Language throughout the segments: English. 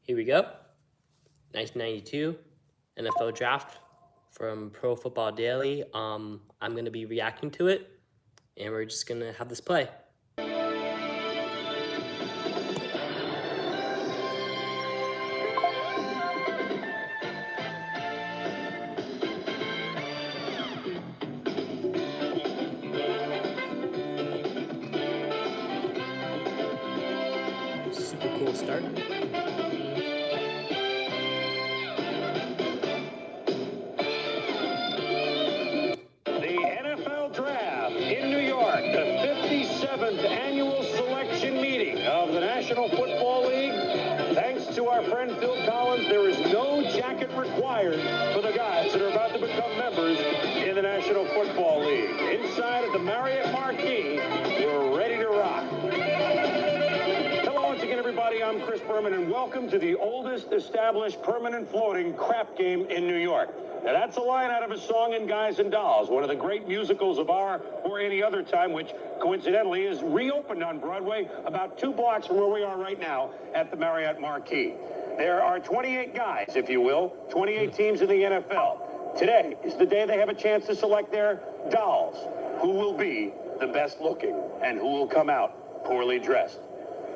Here we go. 1992 NFL Draft from Pro Football Daily. I'm going to be reacting to it, and we're just going to have this play. Super cool start. In New York, the 57th annual selection meeting of the National Football League. Thanks to our friend Phil Collins, there is no jacket required for the guys that are about to become members in the National Football League. Inside at the Marriott Marquis, we're ready to rock. Hello once again, everybody. I'm Chris Berman, and welcome to the oldest established permanent floating crap game in New York. Now, that's a line out of a song in Guys and Dolls, one of the great musicals of our or any other time, which coincidentally is reopened on Broadway about 2 blocks from where we are right now at the Marriott Marquis. There are 28 guys, if you will, 28 teams in the NFL. Today is the day they have a chance to select their dolls, who will be the best looking and who will come out poorly dressed.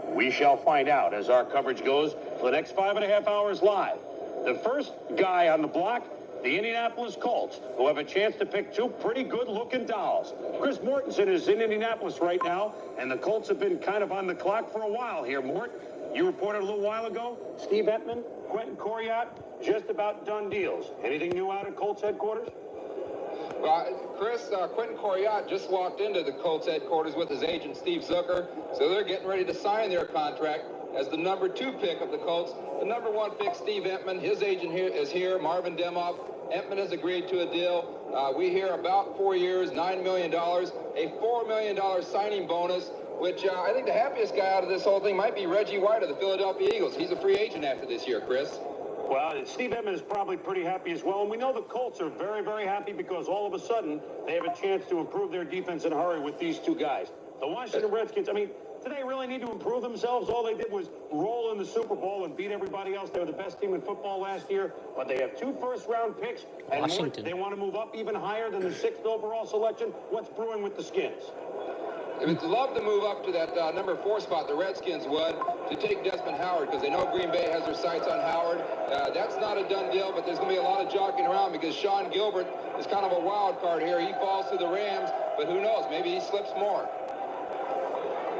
We shall find out as our coverage goes for the next 5.5 hours live. The first guy on the block, the Indianapolis Colts, who have a chance to pick 2 pretty good-looking dolls. Chris Mortensen is in Indianapolis right now, and the Colts have been kind of on the clock for a while here, Mort. You reported a little while ago, Steve Entman, Quentin Coriat, just about done deals. Anything new out at Colts headquarters? Well, Chris, Quentin Coriat just walked into the Colts headquarters with his agent, Steve Zucker, so they're getting ready to sign their contract as the number 2 pick of the Colts. The number 1 pick, Steve Entman, his agent is here, Marvin Demoff. Entman has agreed to a deal. We hear about 4 years, $9 million, a $4 million signing bonus, which I think the happiest guy out of this whole thing might be Reggie White of the Philadelphia Eagles. He's a free agent after this year, Chris. Well, Steve Entman is probably pretty happy as well. And we know the Colts are very, very happy because all of a sudden they have a chance to improve their defense in a hurry with these 2 guys. The Washington Redskins, do they really need to improve themselves? All they did was roll in the Super Bowl and beat everybody else. They were the best team in football last year, but they have 2 first-round picks, and they want to move up even higher than the 6th overall selection. What's brewing with the Skins? They'd love to move up to that number 4 spot, the Redskins would, to take Desmond Howard, because they know Green Bay has their sights on Howard. That's not a done deal, but there's going to be a lot of jockeying around because Sean Gilbert is kind of a wild card here. He falls to the Rams, but who knows? Maybe he slips more.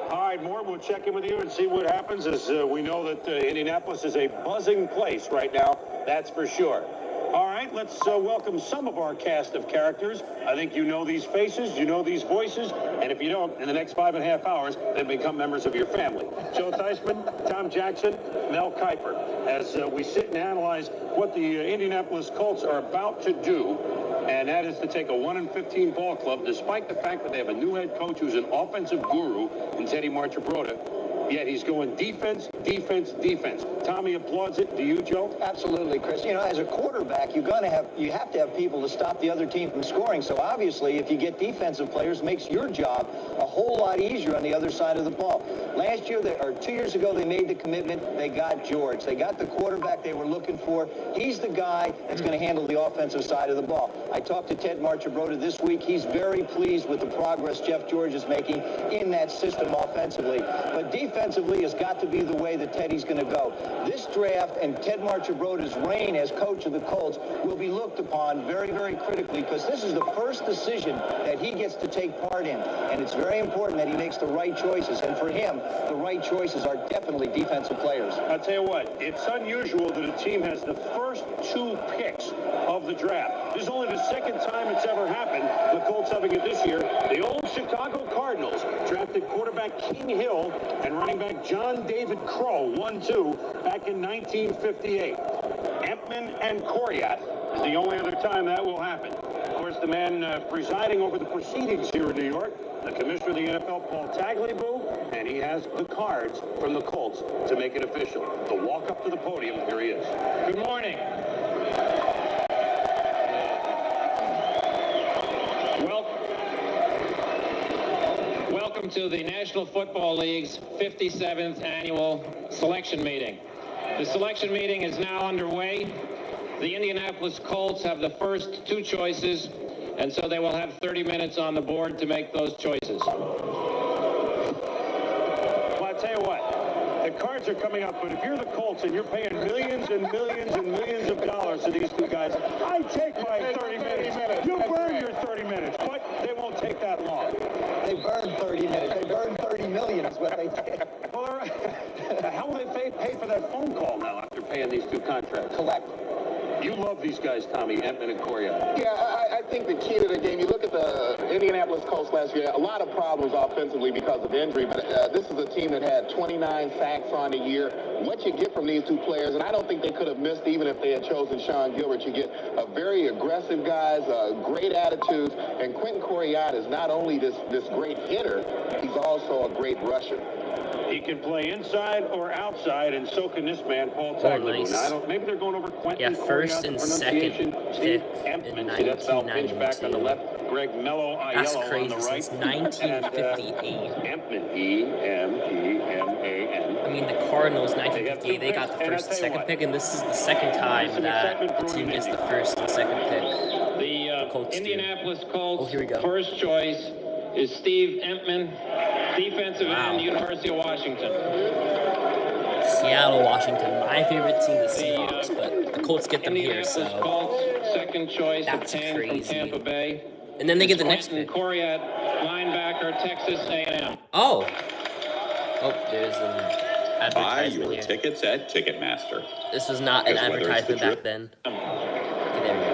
All right, Mort, we'll check in with you and see what happens, as we know that Indianapolis is a buzzing place right now, that's for sure. All right, let's welcome some of our cast of characters. I think you know these faces, you know these voices, and if you don't, in the next 5.5 hours, they become members of your family. Joe Theismann, Tom Jackson, Mel Kiper, as we sit and analyze what the Indianapolis Colts are about to do, and that is to take a 1-15 ball club, despite the fact that they have a new head coach who's an offensive guru in Teddy Marchibroda. Yet he's going defense, defense, defense. Tommy applauds it. Do you, Joe? Absolutely, Chris. You know, as a quarterback, you have to have people to stop the other team from scoring. So obviously, if you get defensive players, it makes your job a whole lot easier on the other side of the ball. Last year, or 2 years ago, they made the commitment. They got George. They got the quarterback they were looking for. He's the guy that's going to handle the offensive side of the ball. I talked to Ted Marchibroda this week. He's very pleased with the progress Jeff George is making in that system offensively. But defensively has got to be the way that Teddy's going to go. This draft and Ted Marchibroda's reign as coach of the Colts will be looked upon very, very critically, because this is the first decision that he gets to take part in. And it's very important that he makes the right choices. And for him, the right choices are definitely defensive players. I'll tell you what, it's unusual that a team has the first 2 picks of the draft. This is only the 2nd time it's ever happened. The Colts having it this year. The old Chicago Cardinals drafted quarterback King Hill and running back John David Crow, 1-2, back in 1958. Entman and Coriat is the only other time that will happen. Of course, the man presiding over the proceedings here in New York, the commissioner of the NFL, Paul Tagliabue, and he has the cards from the Colts to make it official. The walk up to the podium, here he is. Good morning. Welcome to the National Football League's 57th annual selection meeting. The selection meeting is now underway. The Indianapolis Colts have the first two choices, and so they will have 30 minutes on the board to make those choices. Well, I tell you what, the cards are coming up, but if you're the Colts and you're paying millions and millions and millions of dollars to these two guys, I take my 30 minutes. You burn your 30 minutes, but they won't take that long. They burned 30 minutes. They burned 30 million is what they did. Well, all right. How will they pay for that phone call now after paying these two contracts? Collect. You love these guys, Tommy, Entman and Coryell. Yeah, I think the key to the game, you look at the Indianapolis Colts last year, a lot of problems offensively because of injury, but this is a team that had 29 sacks on the year. What you get from these two players, and I don't think they could have missed even if they had chosen Sean Gilbert, you get a very aggressive guys, great attitudes, and Quentin Coryell is not only this great hitter, he's also a great rusher. He can play inside or outside, and so can this man, Paul Tagliabue. Nice. Now, maybe they're going over Quentin. Yeah, first and second Steve pick Empman. in See, that's Val Finch back on the 1992. left. Greg Mello That's Aiello on crazy, the right. since 1958. Empman, E-M-P-M-A-N. I mean, the Cardinals, 1958, they got the first and second pick, and this is the second time that the team gets the first and second pick. The Colts do. Indianapolis Colts Oh, here we go. first choice is Steve Empman, defensive Wow. end, University of Washington. Seattle, Washington, my favorite team, the Seahawks, but the Colts get them here, Indianapolis so. Colts, second choice That's obtained crazy. from Tampa Bay. And then they get the next Quentin pick. Coryell, linebacker, Texas A&M. Oh! Oh, there's an Buy advertisement your here. tickets at Ticketmaster. This was not an Because whether it's advertisement the back then. Okay, there we go.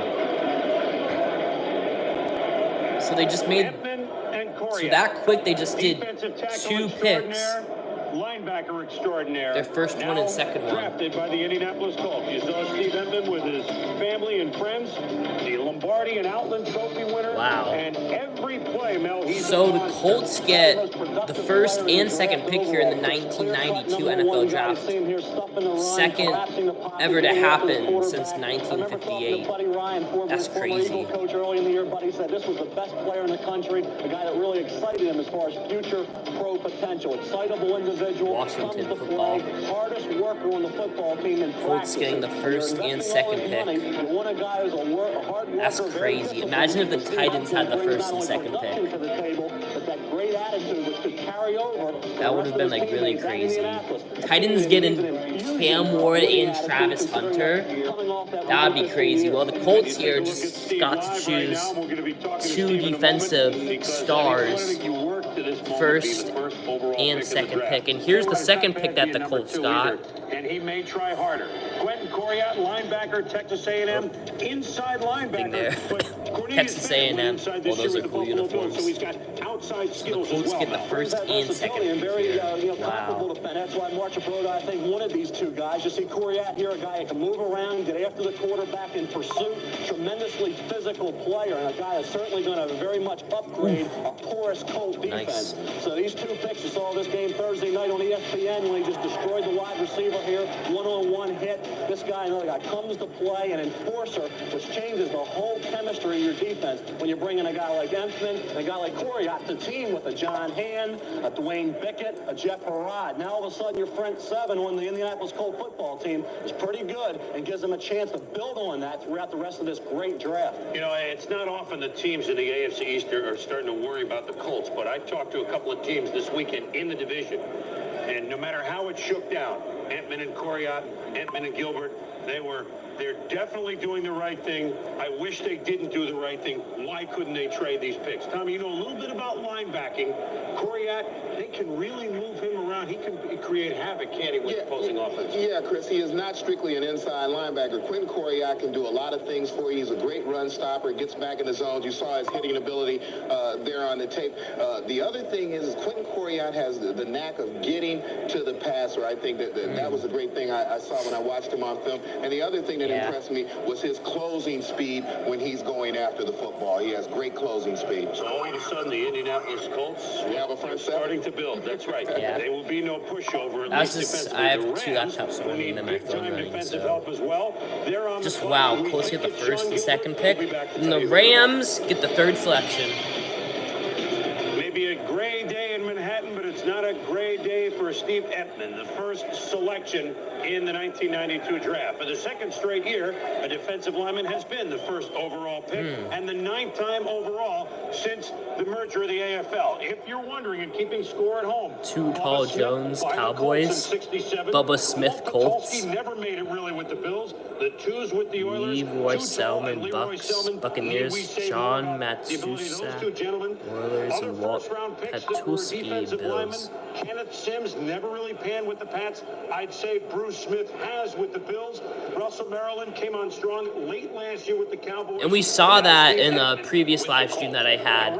So they just made, Empman and Coryell. so that quick they just did Defensive tackle 2 picks. extraordinaire, linebacker extraordinaire. Their first one and Now second one. drafted by the Indianapolis Colts. You saw Steve Empman with his family and friends, the Lombardi and Outland Trophy winner. Wow. And every play, Mel, he's So a the monster. Colts get the first and second pick here in the 1992 NFL draft. Second ever to happen since 1958. That's crazy. Coach early in the year, Buddy said this was the best player in the country, the guy that really excited him as far as future pro potential. Excitable individual, Washington comes to football. play, hardest worker on the football team in Colts practice. getting the first You're and investing all second his pick. money, you want a guy who's a hard worker, That's very crazy. disciplined. Imagine if the Steve Titans had the Empman brings first not and only second production pick. to the table, but that great attitude which could carry over. That would have been like really crazy. Titans getting Cam Ward and Travis Hunter. That would be crazy. Well, the Colts here just got to choose 2 defensive stars, first and second pick. And here's the second pick that the Colts got. And he may try harder. Quentin Coryell, linebacker, Texas A&M, inside linebacker. there. But Cornelius Texas Bennett went A&M. inside Well, this those year are with cool the Buffalo Bills, uniforms. so he's got outside skills Colts as well. get the first and second pick Very, here. comparable Wow. to Penn. That's why Marcia Broda, I think, wanted these two guys. You see Coryell here, a guy that can move around, get after the quarterback in pursuit, tremendously physical player, and a guy that's certainly going to very much upgrade a porous Colt defense. Nice. So these 2 picks, you saw this game Thursday night on ESPN when he just destroyed the wide receiver here, one-on-one hit. This guy, another guy, comes to play, an enforcer, which changes the whole chemistry of your defense when you bring in a guy like Empman and a guy like Coryell to team with a John Hand, a Dwayne Bickett, a Jeff Harrod. Now all of a sudden your front 7 on the Indianapolis Colt football team is pretty good and gives them a chance to build on that throughout the rest of this great draft. You know, it's not often the teams in the AFC East are starting to worry about the Colts, but I talked to a couple of teams this weekend in the division, and no matter how it shook down, Empman and Coryell, Empman and Gilbert, they're definitely doing the right thing. I wish they didn't do the right thing. Why couldn't they trade these picks? Tommy, you know a little bit about linebacking. Coryell, they can really move him around. He can create havoc, can't he, with opposing offense? Yeah, Chris, he is not strictly an inside linebacker. Quentin Coryell can do a lot of things for you. He's a great run stopper, gets back in the zones. You saw his hitting ability there on the tape. The other thing is Quentin Coryell has the knack of getting to the passer. I think that was a great thing I saw when I watched him on film. And the other thing that impressed me was his closing speed when he's going after the football. He has great closing speed. So all of a sudden, the Indianapolis Colts We have a front seven. starting to build. That's right. Yeah. There will be no pushover. At That was least just- defensively. I have The 2 Rams, laptops who running need and my phone big-time running, defensive so- help as well. They're on Just the wow, clock. Colts get the Sean first and second Gilbert. pick, We'll be back to and tell the you. Rams get the 3rd selection. Maybe a gray day in Manhattan, but it's not a gray day for Steve Epman, the first selection in the 1992 draft. For the second straight year, a defensive lineman has been the first overall pick and the 9th time overall since the merger of the AFL. If you're wondering and keeping score at home, Too Tall Jones, Cowboys. Bubba Smith, Colts. Never made it really with the Bills. The twos with the Oilers. Leroy Selman, Bucks. Buccaneers. Sean Matsusa, Oilers, and Walt Patuski, Bills. Kenneth Sims never really panned with the Pats. I'd say Bruce Smith has with the Bills. Russell Maryland came on strong late last year with the Cowboys. And we saw that in a previous live stream that I had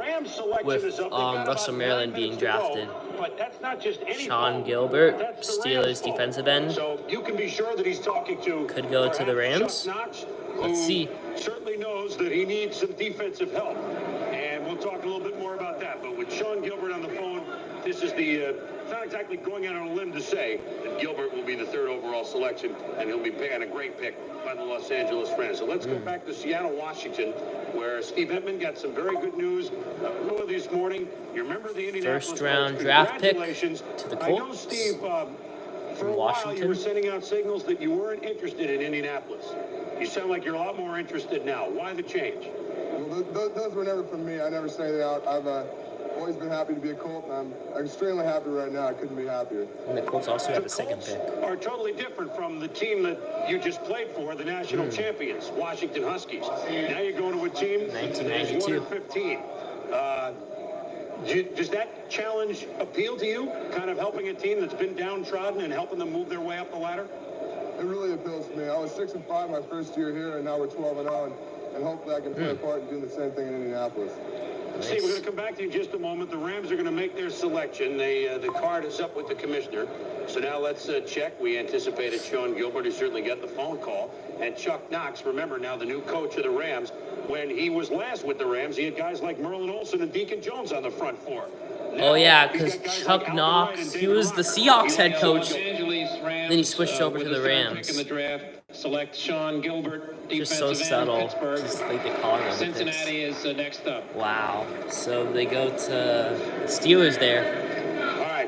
with Russell Maryland being drafted. But that's not just any Sean Gilbert, Steelers defensive end. So you can be sure that he's talking to could go to the Rams. Let's see. Certainly knows that he needs some defensive help. And we'll talk a little bit more about that. But with Sean Gilbert on the phone, this is the, it's not exactly going out on a limb to say that Gilbert will be the 3rd overall selection, and he'll be paying a great pick by the Los Angeles Rams. So let's go back to Seattle, Washington, where Steve Hetman got some very good news early this morning. You remember the Indianapolis first round Colts. draft pick to the Colts. I know, Steve, for a while you were sending out signals that you weren't interested in Indianapolis. You sound like you're a lot more interested now. Why the change? Well, those were never from me. I never sang it out. I've always been happy to be a Colt, and I'm extremely happy right now. I couldn't be happier. And the Colts also have the second pick. Are totally different from the team that you just played for, the national champions, Washington Huskies. Now you're going to a team 1992. 1-15. Does that challenge appeal to you? Kind of helping a team that's been downtrodden and helping them move their way up the ladder? It really appeals to me. I was 6-5 my first year here, and now we're 12-0, and hopefully I can play a part in doing the same thing in Indianapolis. Nice. Steve, we're going to come back to you in just a moment. The Rams are going to make their selection. The card is up with the commissioner. So now let's check. We anticipated Sean Gilbert, who certainly got the phone call. And Chuck Knox, remember now the new coach of the Rams. When he was last with the Rams, he had guys like Merlin Olsen and Deacon Jones on the front four. Oh yeah, because Chuck Knox, he was the Seahawks head coach. Then he switched over to the Rams. In the draft, select Sean Gilbert, Just so subtle. Just like the collar. Cincinnati is next up. Wow. So they go to the Steelers there.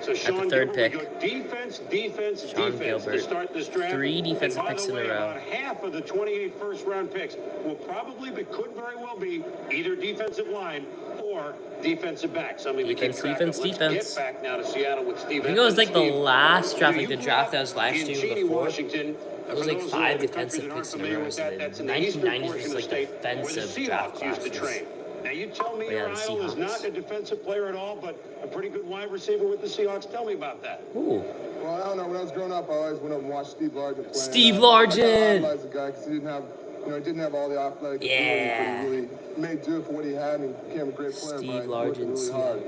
So Sean at the 3rd pick. Defense Sean defense Gilbert. to start this draft. 3 defensive picks in a row. About half of the 28 first-round picks will probably, but could very well be, either defensive line or defensive back. Something we keep track of. Let's get back now to Seattle with Steve. I think it was like the last draft, like the draft that was last year before. Washington. It was like 5 defensive picks in a row. So the 1990s was like defensive draft classes. Now, you tell me your idol is not a defensive player at all, but a pretty good wide receiver with the Seahawks. Tell me about that. Ooh. Well, I don't know. When I was growing up, I always went up and watched Steve Largent play. Steve Largent! I idolized the guy because he didn't have all the athletic ability, but he really made do for what he had, and he became a great player. Steve Largent. Really hard.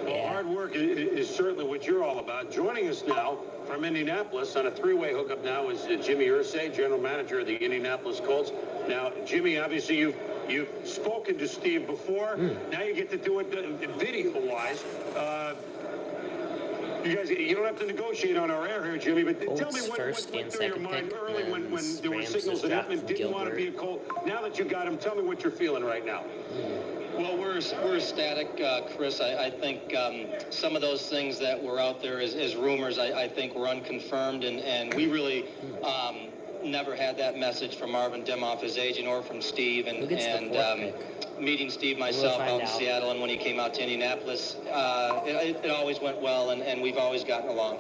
Well, hard work is certainly what you're all about. Joining us now from Indianapolis on a 3-way hookup now is Jimmy Irsay, general manager of the Indianapolis Colts. Now, Jimmy, obviously you've spoken to Steve before. Now you get to do it video-wise. You don't have to negotiate on our air here, Jimmy, but tell me what went through your mind early when there were signals that Hetman didn't want to be a Colt. Now that you got him, tell me what you're feeling right now. Well, we're ecstatic, Chris. I think some of those things that were out there as rumors, I think were unconfirmed, and we really never had that message from Marvin Demoff, his agent, or from Steve. And meeting Steve myself out in Seattle, and when he came out to Indianapolis, it always went well, and we've always gotten along.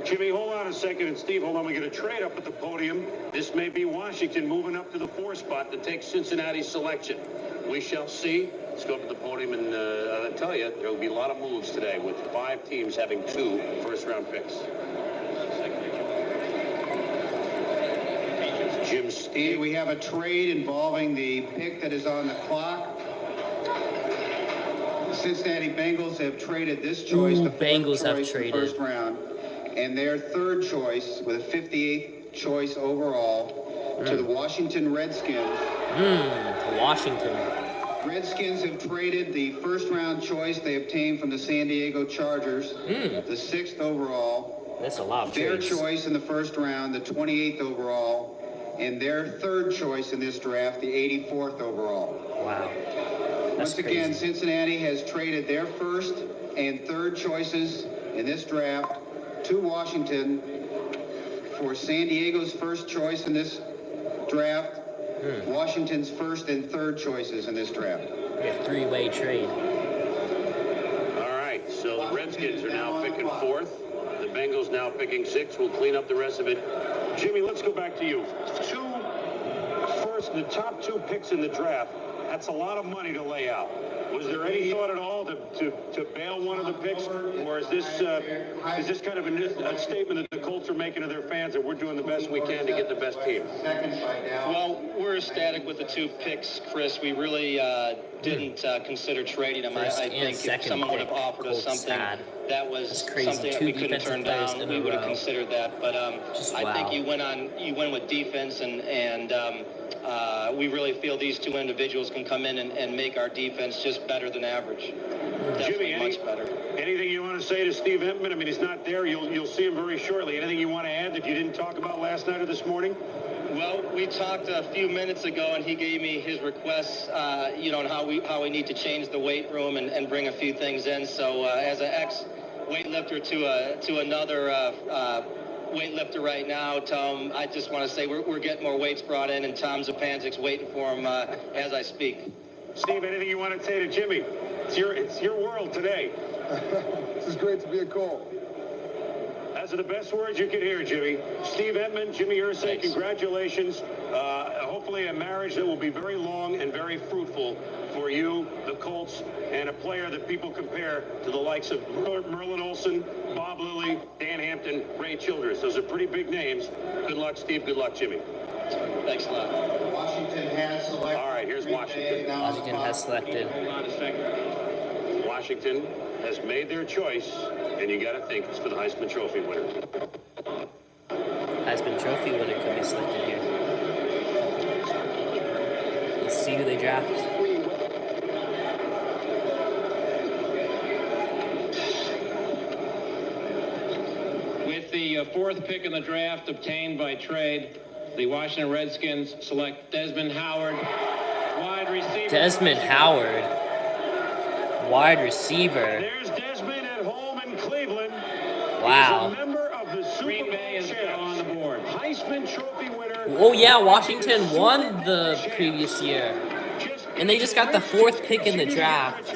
Jimmy, hold on a second, and Steve, hold on. We get a trade up at the podium. This may be Washington moving up to the 4 spot to take Cincinnati's selection. We shall see. Let's go to the podium, and I'll tell you, there will be a lot of moves today with 5 teams having 2 first-round picks. Jim, Steve. We have a trade involving the pick that is on the clock. The Cincinnati Bengals have traded this choice, the Bengals have choice traded in the first round, and their 3rd choice with a 58th choice overall to the Washington Redskins. Washington. Redskins have traded the first-round choice they obtained from the San Diego Chargers, the 6th overall. That's a lot of their trades. choice in the first round, the 28th overall, and their 3rd choice in this draft, the 84th overall. Wow. Once again, Cincinnati has traded their first and third choices in this draft to Washington for San Diego's first choice in this draft, Washington's first and third choices in this draft. A three-way trade. All right, so the Redskins are now picking fourth. The Bengals now picking sixth. We'll clean up the rest of it. Jimmy, let's go back to you. The top two picks in the draft, that's a lot of money to lay out. Was there any thought at all to bail one of the picks, or is this kind of a statement that the Colts are making to their fans that we're doing the best we can to get the best team? Well, we're ecstatic with the two picks, Chris. We really didn't consider trading them. I think if someone would have offered us something that was something that we couldn't turn down, we would have considered that. But I think you went with defense, and we really feel these two individuals can come in and make our defense just better than average. Jimmy, much better. Anything you want to say to Steve Entman? I mean, he's not there. You'll see him very shortly. Anything you want to add that you didn't talk about last night or this morning? Well, we talked a few minutes ago, and he gave me his requests, on how we need to change the weight room and bring a few things in. So as an ex-weightlifter to another weightlifter right now, Tom, I just want to say we're getting more weights brought in, and Tom Zupancic's waiting for him as I speak. Steve, anything you want to say to Jimmy? It's your world today. This is great to be a Colt. Those are the best words you could hear, Jimmy. Steve Entman, Jimmy Irsay, congratulations. Hopefully a marriage that will be very long and very fruitful for you, the Colts, and a player that people compare to the likes of Merlin Olsen, Bob Lilly, Dan Hampton, Ray Childress. Those are pretty big names. Good luck, Steve. Good luck, Jimmy. Thanks a lot. Washington has selected. All right, here's Washington. Washington has selected. Hold on a second. Washington has made their choice, and you got to think it's for the Heisman Trophy winner. Heisman Trophy winner could be selected here. Let's see who they draft. With the fourth pick in the draft obtained by trade, the Washington Redskins select Desmond Howard, wide receiver. Desmond Howard, wide receiver. There's Desmond at home in Cleveland. Wow. He's a member of the Super Green Bowl Bay is champs. on the board. Heisman Trophy winner. Oh yeah, Washington won the previous year. And they just got the fourth pick in the draft.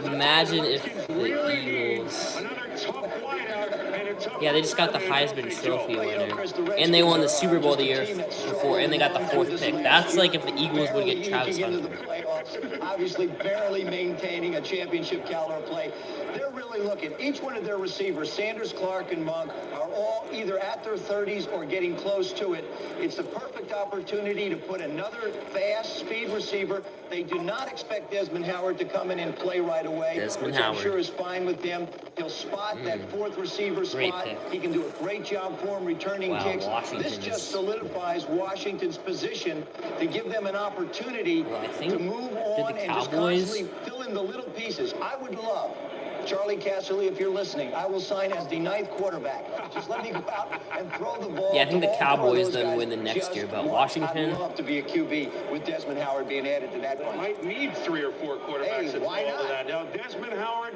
Imagine if the Eagles... Yeah, they just got the Heisman Trophy winner. And they won the Super Bowl the year before, and they got the fourth pick. That's like if the Eagles would get Travis Hunter. Obviously barely maintaining a championship caliber play. They're really looking. Each one of their receivers, Sanders, Clark, and Monk, are all either at their 30s or getting close to it. It's the perfect opportunity to put another fast speed receiver. They do not expect Desmond Howard to come in and play right away, which I'm sure is fine with them. He'll spot that fourth receiver spot. He can do a great job for him returning kicks. This just solidifies Washington's position to give them an opportunity to move on and just constantly fill in the little pieces. I would love, Charlie Casserly, if you're listening, I will sign as the 9th quarterback. Just let me go out and throw the ball. Yeah, I think the Cowboys then win the next year, but Washington... I'd love to be a QB with Desmond Howard being added to that one. Might need 3 or 4 quarterbacks. Hey, why not? That. Now, Desmond Howard,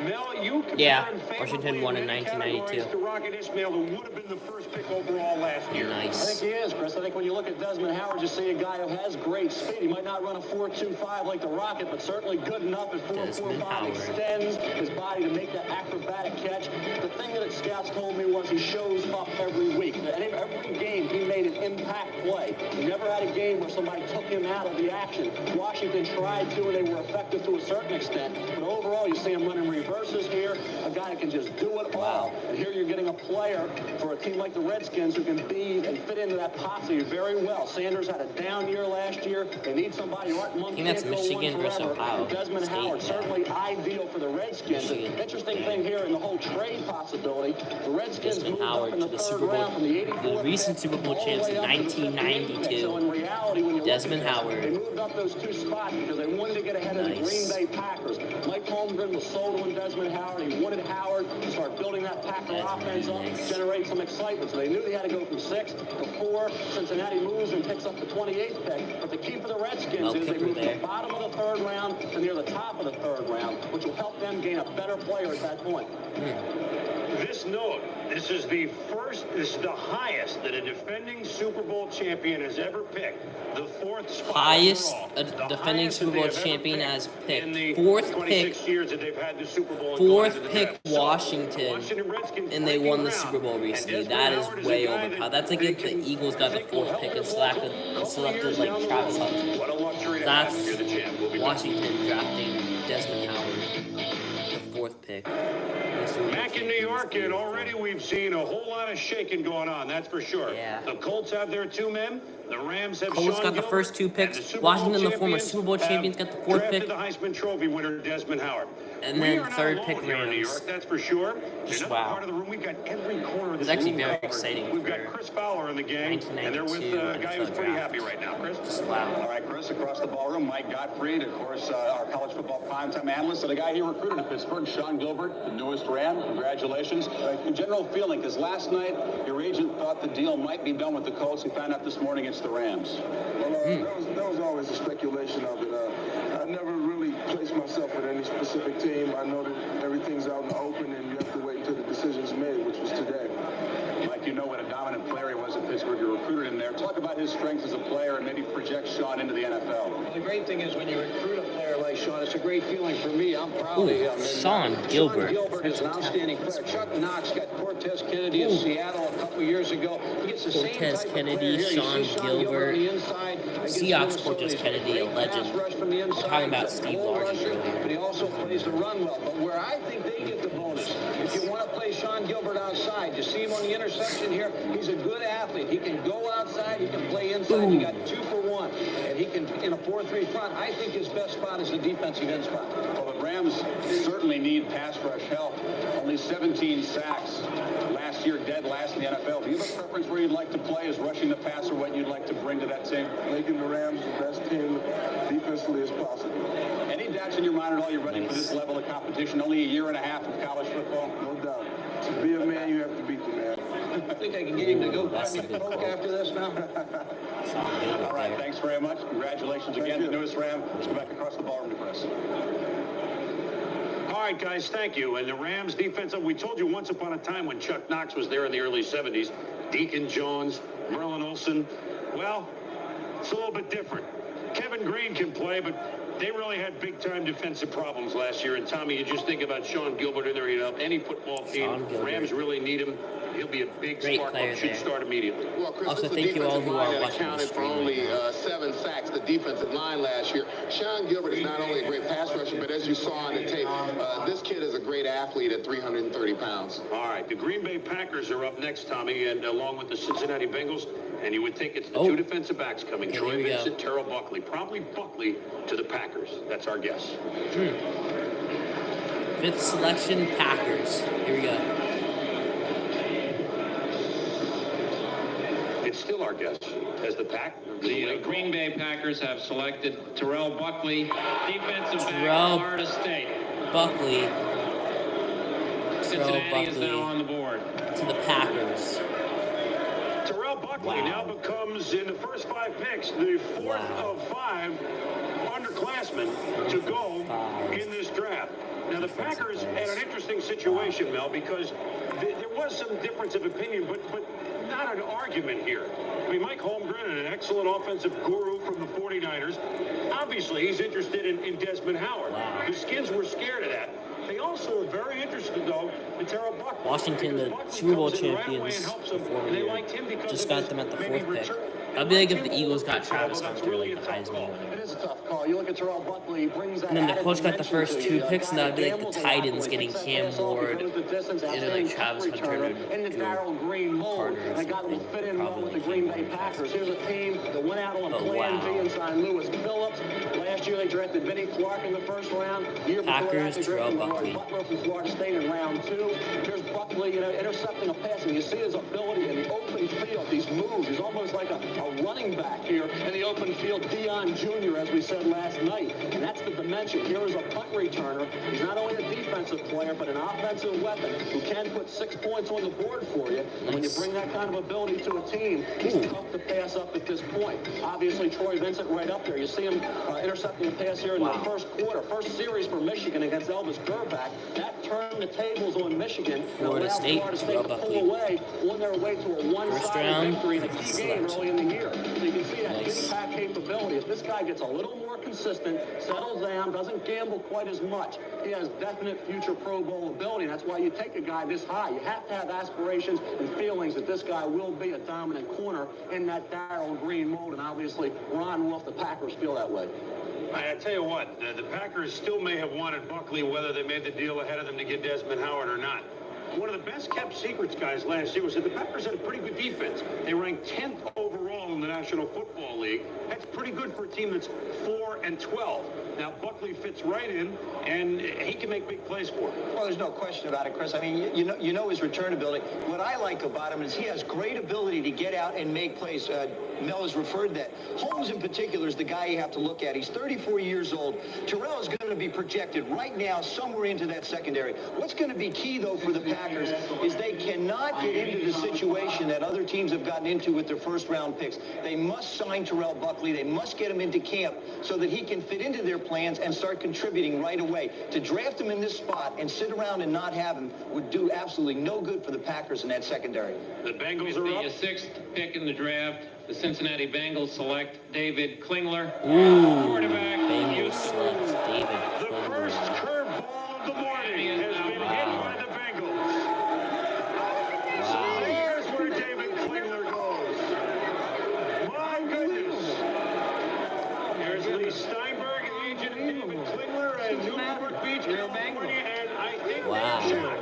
Mel, you yeah, Washington won in 1992. To Rocket Ismail, who would have been the first pick overall last year. Nice. I think he is, Chris. I think when you look at Desmond Howard, you see a guy who has great speed. He might not run a 4.25 like the Rocket, but certainly good enough at 4.45. Extends his body to make that acrobatic catch. The thing that scouts told me was he shows up every week. Every game, he made an impact play. He never had a game where somebody took him out of the action. Washington tried to, and they were effective to a certain extent. But overall, you see him running reverses here. A guy that can just do it all. And here you're getting a player for a team like the Redskins who can be and fit into that posse very well. Sanders had a down year last year. They need somebody who aren't I think that's Michigan versus Ohio. Desmond Howard, certainly ideal for the Redskins. Interesting thing here in the whole trade possibility. The Redskins Desmond moved Howard up in to the the third Super Bowl, round from the 84th the recent Super Bowl champs in 1992. So in reality, when you Desmond look at Howard. they moved up those 2 spots because they wanted to get ahead of the Green Bay Packers. Mike Holmgren was sold on Desmond Howard. He wanted Howard to start building that Packer offense up, generate some excitement. So they knew they had to go from 6 to 4. Cincinnati moves and picks up the 28th pick. But the key for the Redskins is they move to the bottom of the 3rd round the top of the third round, which will help them gain a better player at that point. This note, this is the highest that a defending Super Bowl champion has ever picked. The fourth spot Highest overall. a The defending highest Super that they Bowl have ever champion picked has in the picked. Fourth 26 pick. years that they've had the Super Bowl. Fourth pick So, Washington, Redskins and they breaking won the ground. Super Bowl And recently. Desmond That Howard is a way guy overpowered. that That's like they if the can Eagles got the think will fourth help pick and them walk a selected couple like years Travis down the Hunter. road. What a luxury to have That's if you're the champ. We'll be back. Washington drafting Desmond Howard, the fourth pick. Back in New York, and already we've seen a whole lot of shaking going on, that's for sure. Yeah. The Colts have their two men. The Rams have Colts Sean got the Gilbert, first two and picks. the Super Bowl Washington, the former champions, Super Bowl champions, got the fourth drafted pick. the Heisman Trophy winner, Desmond Howard. And We then are not third alone pick here in New Rams. York, that's for sure. Just Another wow. part of the room, we've got every corner of It's this actually room very covered. exciting We've for got Chris Fowler in the game, and they're with a guy who's pretty happy right now. Chris? Just wow. All right, Chris, across the ballroom, Mike Gottfried, of course, our college football primetime analyst, and the guy he recruited in Pittsburgh, Sean Gilbert, the newest Ram. Congratulations. Your general feeling, because last night your agent thought the deal might be done with the Colts. He found out this morning it's the Rams. Well, that was always a speculation of it. I never really placed myself with any specific team. I know that everything's out in the open, and you have to wait until the decision's made, which was today. Mike, you know what a dominant player he was at Pittsburgh. You recruited him there. Talk about his strengths as a player and maybe project Sean into the NFL. Well, the great thing is when you recruit a player like Sean, it's a great feeling for me. I'm proud of him. Sean Gilbert. Sean Gilbert is an outstanding player. Chuck Knox got Cortez Kennedy in Seattle a couple years ago. He gets the same Cortez type of Kennedy, player here. You Sean see Gilbert. on the inside against Seahawks Minnesota. Cortez He's a Kennedy, a great legend. pass rush from the inside. Talking about He's a Steve bull Largent rusher, earlier. but he also plays the run well. But where I think they get the bonus, if you want to play Sean Gilbert outside, you see him on the interception here, he's a good athlete. He can go outside, he can play inside. He got 2 for 1, and he can, in a 4-3 front, I think his best spot is the defensive end spot. Well, the Rams certainly need pass rush help. Only 17 sacks last year, dead last in the NFL. Do you have a preference where you'd like to play? Is rushing the pass or what you'd like to bring to that team? Making the Rams the best team defensively as possible. Any doubts in your mind at all? You're ready for this level of competition? Only a year and a half of college football? No doubt. To be a man, you have to beat the man. I think I can get him to go grab me a Coke after this now. All right, thanks very much. Congratulations again to the newest Ram. Let's go back across the ballroom to Chris. All right, guys, thank you. And the Rams defense, we told you once upon a time when Chuck Knox was there in the early 70s, Deacon Jones, Merlin Olsen. Well, it's a little bit different. Kevin Green can play, but they really had big-time defensive problems last year. And, Tommy, you just think about Sean Gilbert in there. You know, any football team, Rams really need him. He'll be a big spark plug. Should start immediately. Well, Chris, Also, this is thank you all defensive who line are that watching the accounted for stream only right now. 7 sacks, the defensive line last year. Sean Gilbert is not only a great pass rusher, but as you saw on the tape, this kid is a great athlete at 330 pounds. All right, the Green Bay Packers are up next, Tommy, and along with the Cincinnati Bengals. And you would think it's the two defensive backs coming, Okay, Troy here we go. Vincent, Terrell Buckley. Probably Buckley to the Packers. That's our guess. 5th selection, Packers. Here we go. It's still our guess as the The Green Bay Packers have selected Terrell Buckley, defensive back, Terrell Florida State. Buckley. Cincinnati is now on the board. To the Packers. Terrell Buckley now becomes, in the first 5 picks, the 4th of 5 underclassmen to go in this draft. Now, the Packers had an interesting situation, Mel, because there was some difference of opinion, but not an argument here. I mean, Mike Holmgren, an excellent offensive guru from the 49ers, obviously he's interested in Desmond Howard. The Skins were scared of that. They also are very interested, though, in Terrell Buckley. Washington, the Super Bowl champions before the year, just got them at the 4th pick. That'd be like if the Eagles got Travis Hunter, like the Heisman winner. It is a tough call. You look at Terrell Buckley, he brings that And then the added Colts got the dimension first to 2 you. picks, and that'd be like the Gambles a lot Titans when he getting takes that Cam pass off, he Ward, goes the distance, and then outstanding like Travis punt Hunter returner, in the Darrell Green mold. Carter or And a guy that will something. fit in well with the Green Bay Packers. Here's a team that went out on Plan B and signed Lewis Phillips. Last year they drafted Vinnie Clark in the 1st round. The year before Packers, that they Terrell drafted Buckley. Butler from Florida State in round 2. Here's Buckley, intercepting a pass, and you see his ability in the open field. These moves. He's almost like a a running back here in the open field, Dion Jr., as we said last night. And that's the dimension. Here is a punt returner. He's not only a defensive player, but an offensive weapon who can put 6 points on the board for you. And when you bring that kind of ability to a team, he's tough to pass up at this point. Obviously, Troy Vincent right up there. You see him intercepting the pass here in the first quarter. First series for Michigan against Elvis Grbac. That turned the tables on Michigan. Florida State to pull away on their way to a one-sided victory in a key game early in the year. So you can see that impact capability. If this guy gets a little more consistent, settles down, doesn't gamble quite as much, he has definite future Pro Bowl ability. That's why you take a guy this high. You have to have aspirations and feelings that this guy will be a dominant corner in that Darrell Green mold, and obviously Ron Wolf, the Packers, feel that way. I tell you what, the Packers still may have wanted Buckley, whether they made the deal ahead of them to get Desmond Howard or not. One of the best-kept secrets, guys, last year was that the Packers had a pretty good defense. They ranked 10th overall in the National Football League. That's pretty good for a team that's 4-12. Now, Buckley fits right in, and he can make big plays for him. Well, there's no question about it, Chris. I mean, you know his return ability. What I like about him is he has great ability to get out and make plays. Mel has referred to that. Holmes, in particular, is the guy you have to look at. He's 34 years old. Terrell is going to be projected right now somewhere into that secondary. What's going to be key, though, for the Packers is they cannot get into the situation that other teams have gotten into with their first-round picks. They must sign Terrell Buckley. They must get him into camp so that he can fit into their plans and start contributing right away. To draft him in this spot and sit around and not have him would do absolutely no good for the Packers in that secondary. The Bengals are up. The 6th pick in the draft. The Cincinnati Bengals select David Klingler. Quarterback. Bengals select David Klingler. The first curveball of the morning has been hit by the Bengals. So there's where David Klingler goes. My goodness. There's Lee Steinberg, agent David Klingler, and Newport Beach, California, and I think they're shot.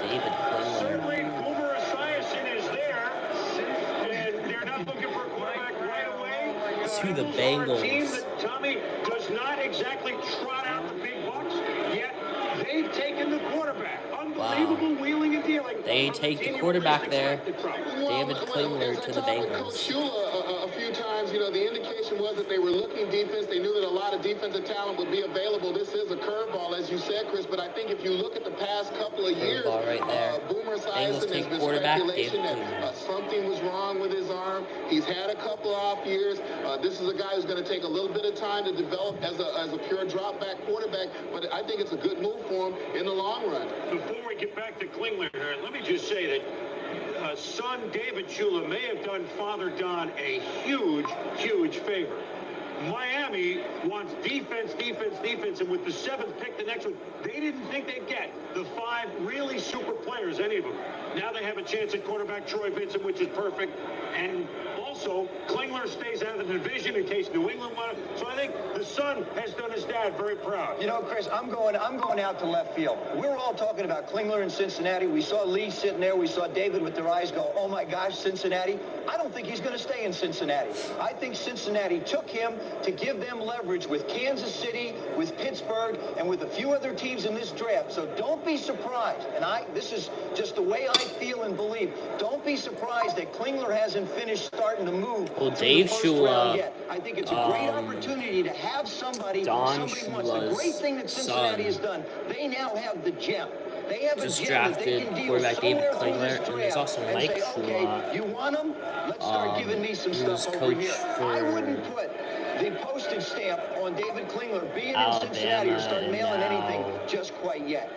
David Klingler. Certainly, Boomer Esiason is there, and they're not looking for a quarterback right away. To the Bengals. A team that, Tommy, does not exactly trot out the big bucks, yet they've taken the quarterback. Unbelievable wheeling and dealing. They take the quarterback there. David Klingler to the Bengals. A few times, you know, the indication was that they were looking defense. They knew that a lot of defensive talent would be available. This is a curveball, as you said, Chris, but I think if you look at the past couple of years, right there. Boomer Bengals Esiason take has been quarterback, speculation David that something was wrong with his arm. He's had a couple off years. This is a guy who's going to take a little bit of time to develop as a pure drop back quarterback, but I think it's a good move for him in the long run. Before we get back to Klingler here, let me just say that son David Shula may have done Father Don a huge, huge favor. Miami wants defense, and with the 7th pick, the next one, they didn't think they'd get the 5 really super players, any of them. Now they have a chance at quarterback Troy Vincent, which is perfect, and also Klingler stays out of the division in case New England won it. So I think the son has done his dad very proud. You know, Chris, I'm going out to left field. We're all talking about Klingler in Cincinnati. We saw Lee sitting there. We saw David with their eyes go, oh my gosh, Cincinnati. I don't think he's going to stay in Cincinnati. I think Cincinnati took him to give them leverage with Kansas City, with Pittsburgh, and with a few other teams in this draft. So don't be surprised. And this is just the way I feel and believe. Don't be surprised that Klingler hasn't finished starting to move. Well, Dave Shula, yet. I think it's a great opportunity to have somebody wants. The great thing that Cincinnati has done, they now have the gem. They have just a gem that they drafted can deal quarterback David Klingler, and there's also Mike Shula. You want them? Let's start giving me some stuff over here. I wouldn't put the postage stamp on David Klingler being in Cincinnati or start mailing anything just quite yet.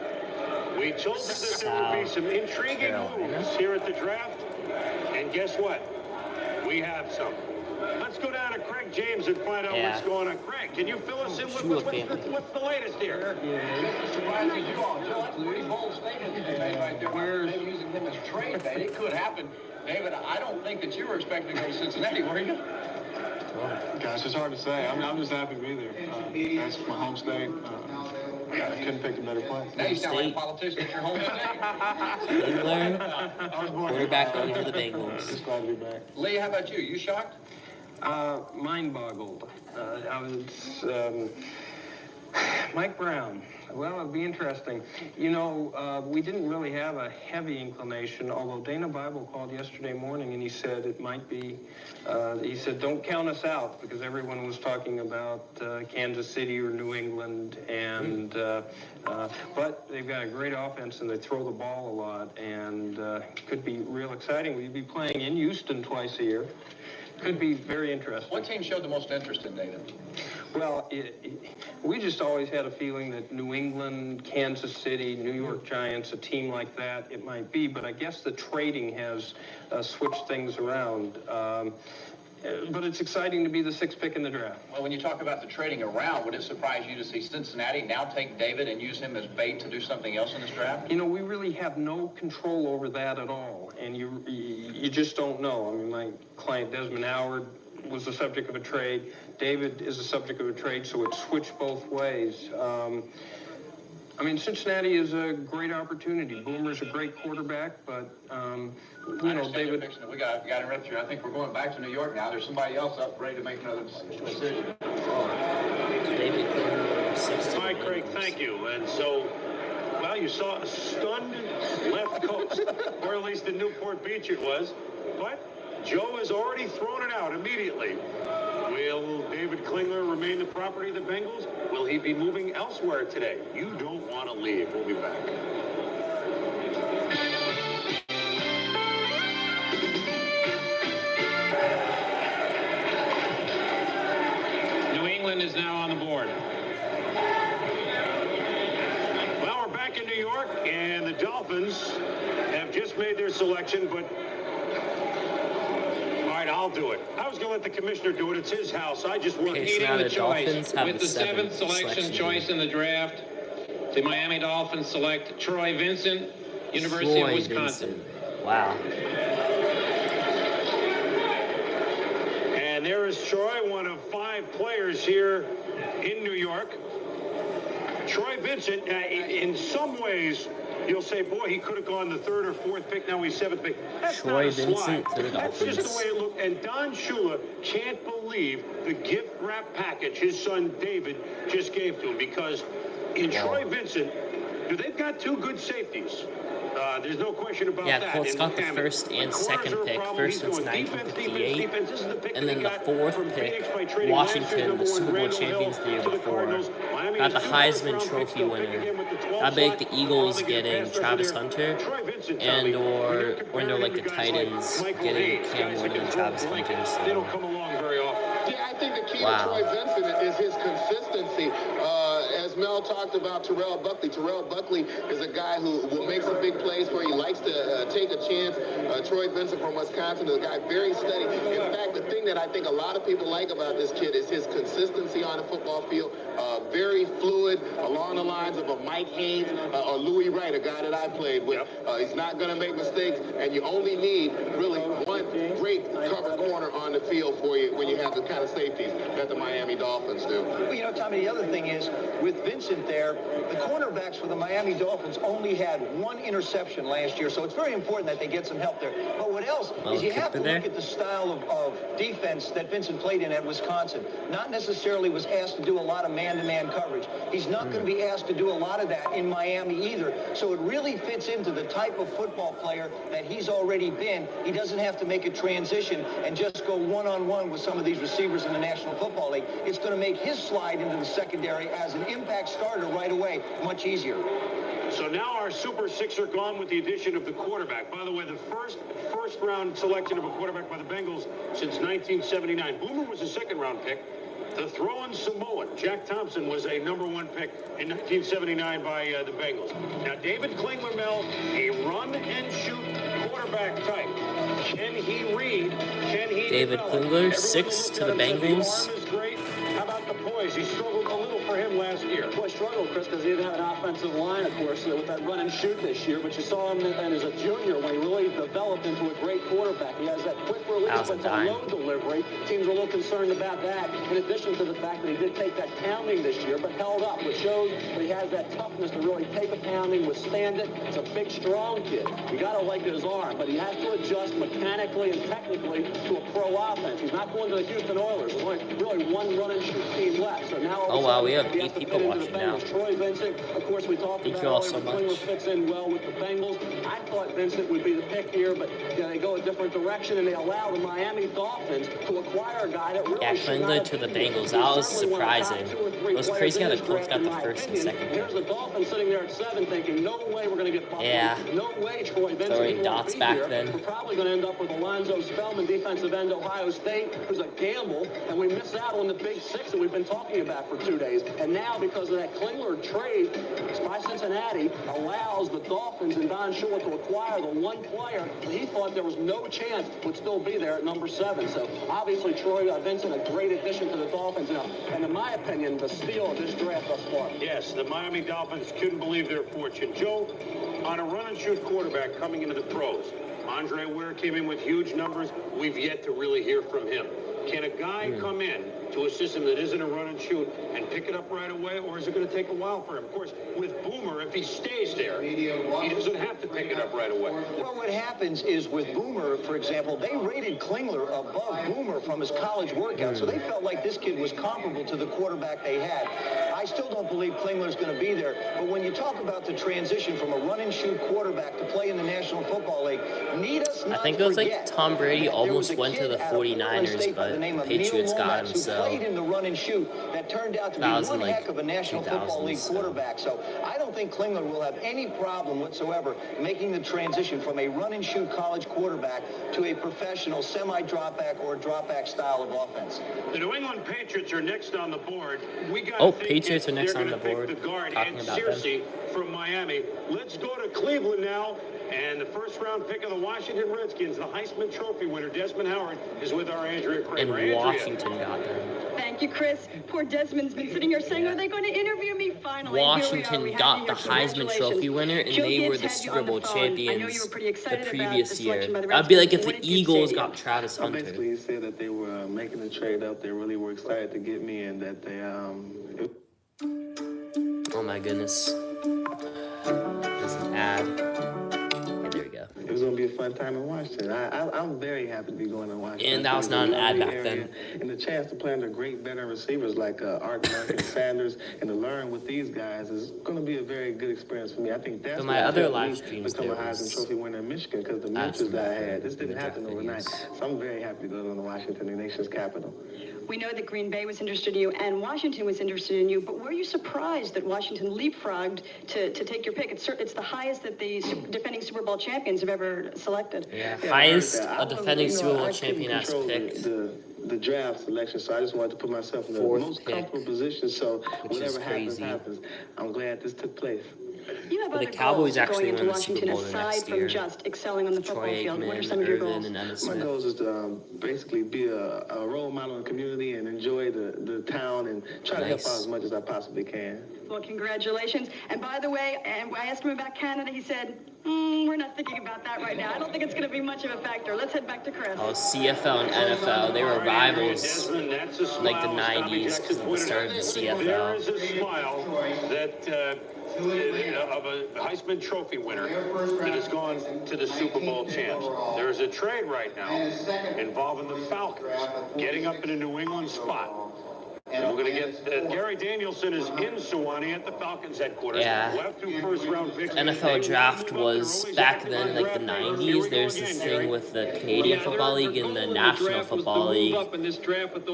We told you that there would be some intriguing moves here at the draft, and guess what? We have some. Let's go down to Craig James and find out what's going on. Craig, can you fill us in with what's the latest here? Surprising you all, Joe. That's a pretty bold statement that you made right there. Where's using him as trade bait? It could happen. David, I don't think that you were expecting to go to Cincinnati, were you? Gosh, it's hard to say. I'm just happy to be there. That's my home state. I couldn't pick a better place. Now you sound like a politician at your home state. Klingler, quarterback going to the Bengals. Just glad to be back. Lee, how about you? You shocked? Mind boggled. I was Mike Brown. Well, it'll be interesting. You know, we didn't really have a heavy inclination, although Dana Bible called yesterday morning and he said it might be, he said, don't count us out, because everyone was talking about Kansas City or New England, and but they've got a great offense and they throw the ball a lot, and could be real exciting. We'd be playing in Houston twice a year. Could be very interesting. What team showed the most interest in Dana? Well, we just always had a feeling that New England, Kansas City, New York Giants, a team like that, it might be. But I guess the trading has switched things around. But it's exciting to be the 6th pick in the draft. Well, when you talk about the trading around, would it surprise you to see Cincinnati now take David and use him as bait to do something else in this draft? You know, we really have no control over that at all. And you just don't know. I mean, my client Desmond Howard was the subject of a trade. David is the subject of a trade, so it switched both ways. I mean, Cincinnati is a great opportunity. Boomer's a great quarterback, but, you know, David... We got to interrupt you. I think we're going back to New York now. There's somebody else up ready to make another decision. All right, Craig, thank you. And so, well, you saw a stunned left coast, or at least in Newport Beach it was. But Joe has already thrown it out immediately. Will David Klingler remain the property of the Bengals? Will he be moving elsewhere today? You don't want to leave. We'll be back. New England is now on the board. Well, we're back in New York, and the Dolphins have just made their selection, but I'll do it. I was going to let the commissioner do it. It's his house. I just want Okay, so now the Dolphins have with the the 7th selection choice in the draft. The Miami Dolphins select Troy Vincent, University of Wisconsin. Vincent. Wow. And there is Troy, one of 5 players here in New York. Troy Vincent, in some ways, you'll say, boy, he could have gone the 3rd or 4th pick. Now he's 7th pick. That's Troy not a Vincent slide. to the That's just Dolphins. the way it looked. And Don Shula can't believe the gift wrap package his son David just gave to him, because in Troy Vincent, they've got 2 good safeties. There's no question about that. Yeah, Colts got the 1st and 2nd pick. First since 1958. And then the 4th pick, Washington, the Super Bowl champions the year before, got the Heisman Trophy winner. I bet the Eagles getting Travis Hunter, and or like the Titans getting Cam Newton and Travis Hunter. So. They don't come along very often. Yeah, I think the key to Troy Vincent is his consistency. As Mel talked about Terrell Buckley. Terrell Buckley is a guy who will make some big plays where he likes to take a chance. Troy Vincent from Wisconsin is a guy very steady. In fact, the thing that I think a lot of people like about this kid is his consistency on the football field. Very fluid, along the lines of a Mike Haynes or Louis Wright, a guy that I played with. He's not going to make mistakes, and you only need really one great cover corner on the field for you when you have the kind of safeties that the Miami Dolphins do. Well, you know, Tommy, the other thing is, with Vincent there, the cornerbacks for the Miami Dolphins only had 1 interception last year, so it's very important that they get some help there. But what else is you have to look at the style of defense that Vincent played in at Wisconsin. Not necessarily was asked to do a lot of man-to-man coverage. He's not going to be asked to do a lot of that in Miami either. So it really fits into the type of football player that he's already been. He doesn't have to make a transition and just go one-on-one with some of these receivers in the National Football League. It's going to make his slide into the secondary as an impact starter right away much easier. So now our Super Six are gone with the addition of the quarterback. By the way, the first round selection of a quarterback by the Bengals since 1979. Boomer was a 2nd round pick. The throwing Samoan, Jack Thompson, was a number 1 pick in 1979 by the Bengals. Now, David Klingler, Mel, a run-and-shoot quarterback type. Can he read? Can he David Klingler, 6 to the Bengals. How about the poise? He struggled a little for him last year. Well, struggled, Chris, because he didn't have an offensive line, of course, with that run and shoot this year. But you saw him as a junior when he really developed into a great quarterback. He has that quick release, but that low delivery. Teams are a little concerned about that. In addition to the fact that he did take that pounding this year, but held up, which shows that he has that toughness to really take a pounding, withstand it. It's a big, strong kid. You got to like his arm, but he has to adjust mechanically and technically to a pro offense. He's not going to the Houston Oilers. There's only really 1 run and shoot team left. So now Oh, wow, we have He 8 has to people fit into watching the now. Bengals. Troy Vincent, of course, we talked Thank about you all earlier, so but Klingler much. fits in well with the Bengals. I thought Vincent would be the pick here, but they go a different direction, and they allow the Miami Dolphins to acquire a guy that really Yeah, should not Klingler have to the been here. Bengals. He's That was certainly one of the top surprising. 2 or 3 It was players crazy how in the this Colts draft, got in the my first and opinion. second Here's pick. the Dolphins sitting there at 7 thinking, no way we're going to get Buffalo. Yeah. No way Troy Vincent. Throwing He won't dots be back here. then. We're probably going to end up with Alonzo Spellman, defensive end, Ohio State, who's a gamble, and we miss out on the big 6 that we've been talking about for 2 days. And now, because of that Klingler trade by Cincinnati, allows the Dolphins and Don Shula to acquire the one player that he thought there was no chance would still be there at number 7. So obviously Troy Vincent, a great addition to the Dolphins now. And in my opinion, the steal of this draft thus far. Yes, the Miami Dolphins couldn't believe their fortune. Joe, on a run-and-shoot quarterback coming into the pros, Andre Ware came in with huge numbers. We've yet to really hear from him. Can a guy come in to a system that isn't a run and shoot and pick it up right away, or is it going to take a while for him? Of course, with Boomer, if he stays there, he doesn't have to pick it up right away. Well, what happens is with Boomer, for example, they rated Klingler above Boomer from his college workout, so they felt like this kid was comparable to the quarterback they had. I still don't believe Klingler's going to be there, but when you talk about the transition from a run-and-shoot quarterback to play in the National Football League, need us not I think it was like forget Tom Brady that there almost was a went to kid the out of Florida 49ers, State by the but name of Patriots Neil got Lomax, him, who so played in the run and shoot that turned out to be that was one in, like, heck of a National Football League 2000s, so. quarterback. So I don't think Klingler will have any problem whatsoever making the transition from a run and shoot college quarterback to a professional semi-drop back or drop back style of offense. The New England Patriots are next on the board. We got Patriots are next on the board. The guard, Talking Ed about them. Searcy from Miami. Let's go to Cleveland now. And the first-round pick of the Washington Redskins, the Heisman Trophy winner, Desmond Howard, is with our Andrea Kramer. And Washington got them. Thank you, Chris. Poor Desmond's been sitting here saying, are they going to interview me finally? Washington got the Heisman Trophy winner, and they were the Super Bowl champions the previous year. That'd be like if the Eagles got Travis Hunter. Basically, he said that they were making the trade up. They really were excited to get me, and that they Oh my goodness. There's an ad. Okay, there we go. It was going to be a fun time in Washington. I'm very happy to be going to Washington. And that was not an ad back then. And the chance to play under great veteran receivers like Art Mark Sanders and to learn with these guys is going to be a very good experience for me. I think that's my other live streams become a there Heisman was Trophy winner in Michigan because the mentors that I had. This didn't happen overnight. So I'm very happy to go to Washington, the nation's capital. We know that Green Bay was interested in you and Washington was interested in you, but were you surprised that Washington leapfrogged to take your pick? It's the highest that the defending Super Bowl champions have ever selected. Yeah, highest a defending Super Bowl champion has picked. The draft selection, so I just wanted to put myself in the most comfortable position, so whatever happens, happens. I'm glad this took place. You have But other the Cowboys goals actually going into won the Super Washington Bowl the aside next from year. just excelling on the football Troy field. What are Aikman, some of your Irvin, goals? and Emmitt My Smith. goal is to basically be a role model in the community and enjoy the town and try to help out as much as I possibly can. Well, congratulations. And by the way, and I asked him about Canada. He said, we're not thinking about that right now. I don't think it's going to be much of a factor. Let's head back to Chris. Oh, CFL and NFL, they were rivals in like the 90s because of the start of the There is CFL. a smile that of a Heisman Trophy winner that has gone to the Super Bowl champs. There is a trade right now involving the Falcons getting up in a New England spot. And we're going to get Gary Danielson is in Sewanee at the Falcons headquarters. Yeah. Left 2 first-round picks. NFL draft was back then in like the 90s. There's this thing with the Canadian Football League and the National Football League.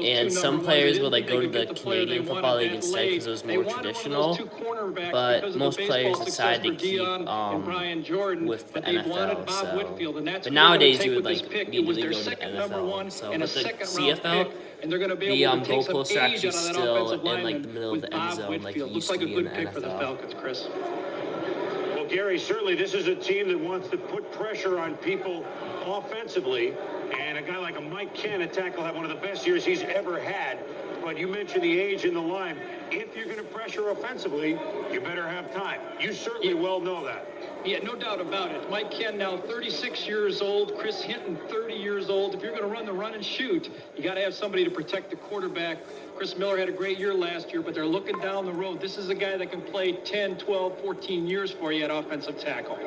And some players would like go to the Canadian Football League instead because it was more traditional. But most players decide to keep with the NFL. So. But nowadays you would like immediately go to the NFL. So, but the CFL, the goalposts are actually still in like the middle of the end zone, like it used to be in the NFL. Well, Gary, certainly this is a team that wants to put pressure on people offensively, and a guy like a Mike Ken at tackle had one of the best years he's ever had. But you mentioned the age in the line. If you're going to pressure offensively, you better have time. You certainly well know that. Yeah, no doubt about it. Mike Ken now 36 years old. Chris Hinton 30 years old. If you're going to run the run and shoot, you got to have somebody to protect the quarterback. Chris Miller had a great year last year, but they're looking down the road. This is a guy that can play 10, 12, 14 years for you at offensive tackle.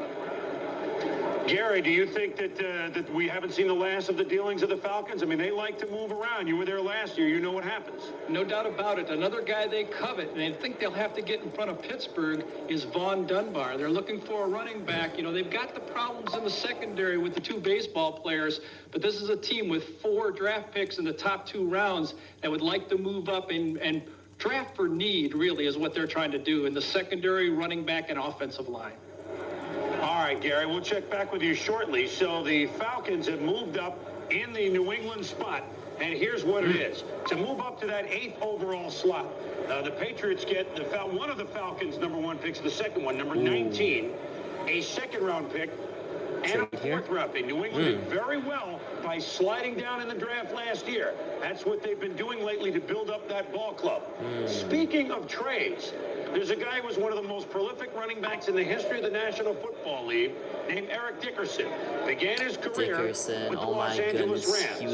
Gary, do you think that we haven't seen the last of the dealings of the Falcons? I mean, they like to move around. You were there last year. You know what happens. No doubt about it. Another guy they covet, and they think they'll have to get in front of Pittsburgh, is Vaughn Dunbar. They're looking for a running back. You know, they've got the problems in the secondary with the two baseball players, but this is a team with 4 draft picks in the top 2 rounds that would like to move up and draft for need, really, is what they're trying to do in the secondary, running back, and offensive line. All right, Gary, we'll check back with you shortly. So the Falcons have moved up in the New England spot, and here's what it is. To move up to that 8th overall slot, the Patriots get one of the Falcons' number 1 picks, the second one, number 19, a second-round pick, and a 4th-round pick. New England did very well by sliding down in the draft last year. That's what they've been doing lately to build up that ball club. Speaking of trades, there's a guy who was one of the most prolific running backs in the history of the National Football League named Eric Dickerson. Began his career with the Los Angeles Rams. He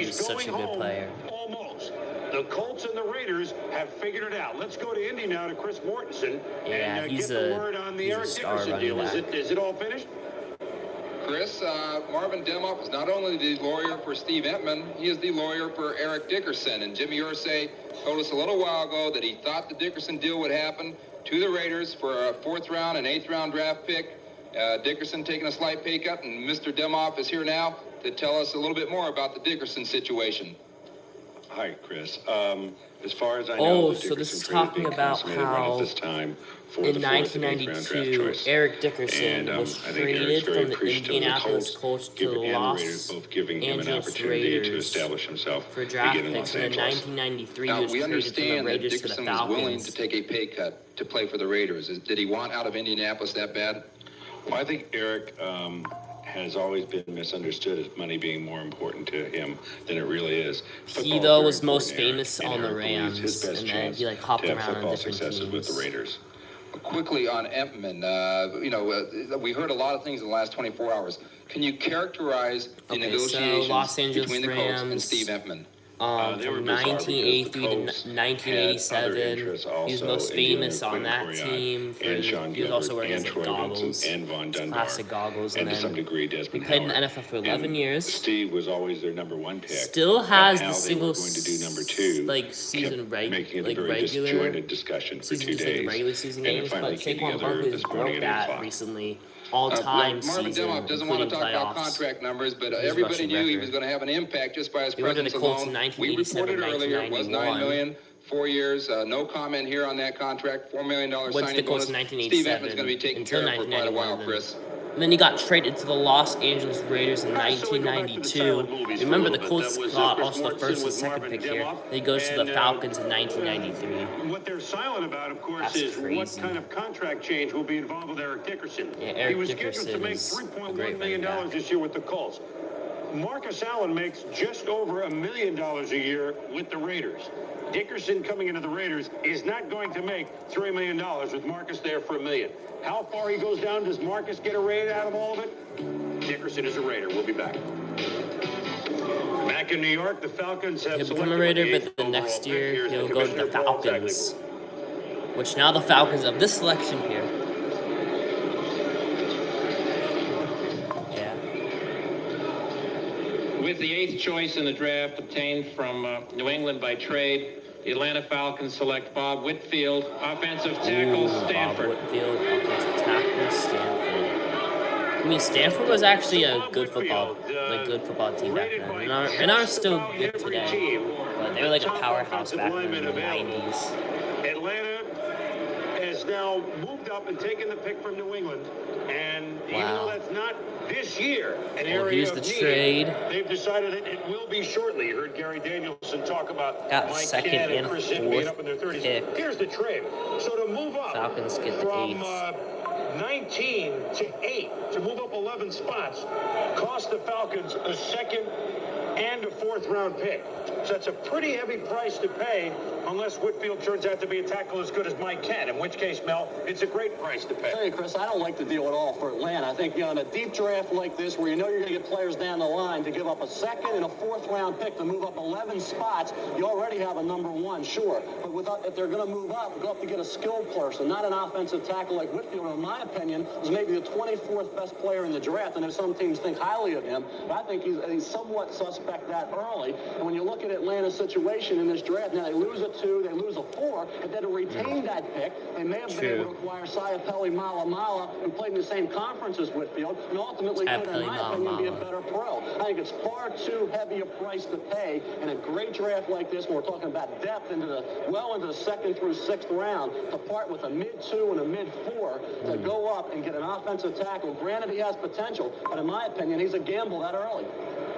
was such a good player. Almost. The Colts and the Raiders have figured it out. Let's go to Indy now to Chris Mortensen and get the word on the Eric Dickerson deal. Is it all finished? Chris, Marvin Demoff is not only the lawyer for Steve Entman, he is the lawyer for Eric Dickerson. And Jimmy Irsay told us a little while ago that he thought the Dickerson deal would happen to the Raiders for a 4th-round and 8th-round draft pick. Dickerson taking a slight pay cut, and Mr. Demoff is here now to tell us a little bit more about the Dickerson situation. Hi, Chris. As far as I know, so this is talking about how in 1992, Eric Dickerson was traded from the Indianapolis Colts to the Los Angeles Raiders for draft picks, and in 1993 he was traded from the Raiders to the Falcons. Was willing to take a pay cut to play for the Raiders. Did he want out of Indianapolis that bad? Well, I think Eric has always been misunderstood as money being more important to him than it really is. He, though, was most famous on the Rams, and then he hopped around on different teams. With the Raiders. Quickly on Entman, we heard a lot of things in the last 24 hours. Can you characterize the negotiations Los Angeles between the Rams, Colts and Steve Entman? From 1983 to 1987, he was most famous on that team. He was also wearing his goggles, classic goggles, and to some then degree, Desmond he played in the Howard. NFL for 11 years. Steve was always their number 1 pick. Still has the going single to do number 2, season making it a very regular disjointed discussion for 2 days. Regular season games, but Saquon Barkley has broke that recently. All-time Marvin season, Demoff doesn't want to talk about contract numbers, but everybody knew he was going to have an impact just by his presence alone. We reported earlier it was $9 million, 4 years. No comment here on that contract. $4 million signing bonus. Steve Entman's going to be taken care of for quite a while, Chris. And then he got traded to the Los Angeles Raiders in 1992. Remember, the Colts got also the first and second pick here. Then he goes to the Falcons in 1993. What they're silent about, of course, is what kind of contract change will be involved with Eric Dickerson. Yeah, Eric he was Dickerson scheduled to make $3.1 million this year with the Colts. Marcus Allen makes just over $1 million a year with the Raiders. Dickerson coming into the Raiders is not going to make $3 million with Marcus there for $1 million. How far he goes down, does Marcus get a raid out of all of it? Dickerson is a Raider. We'll be back. Back in New York, the Falcons have he'll become a Raider, but the next year he'll go to the Falcons. Which now the Falcons have this selection here. With the 8th choice in the draft obtained from New England by trade, the Atlanta Falcons select Bob Whitfield, offensive tackle, Stanford. Bob Whitfield, offensive tackle, Stanford. I mean, Stanford was actually a good football team back then, and are still good today. But they were like a powerhouse back then in the 90s. Atlanta has now moved up and taken the pick from New England, and even though that's not this year an area here's of the need, trade. they've decided it will be shortly. You heard Gary Danielson talk about Got Mike second Ken and Chris Hinton being 4th up in their 30s. pick. Here's the trade. So to move up Falcons get the from 8th. 19 to 8, to move up 11 spots, cost the Falcons a second and a fourth-round pick. So that's a pretty heavy price to pay unless Whitfield turns out to be a tackle as good as Mike Ken, in which case, Mel, it's a great price to pay. Hey, Chris, I don't like the deal at all for Atlanta. I think, in a deep draft like this, where you know you're going to get players down the line, to give up a second and a fourth-round pick to move up 11 spots, you already have a number one, sure. But if they're going to move up, go up to get a skilled person, not an offensive tackle like Whitfield, in my opinion, is maybe the 24th best player in the draft. And if some teams think highly of him, but I think he's somewhat suspect that early. And when you look at Atlanta's situation in this draft, now they lose a 2, they lose a 4, but then to retain that pick, they may have been able to acquire Sayapeli Malamala, who played in the same conference as Whitfield, and ultimately could, in my opinion, be a better pro. I think it's far too heavy a price to pay in a great draft like this, when we're talking about depth into the 2nd through 6th round, to part with a mid-2 and a mid-4 to go up and get an offensive tackle. Granted, he has potential, but in my opinion, he's a gamble that early.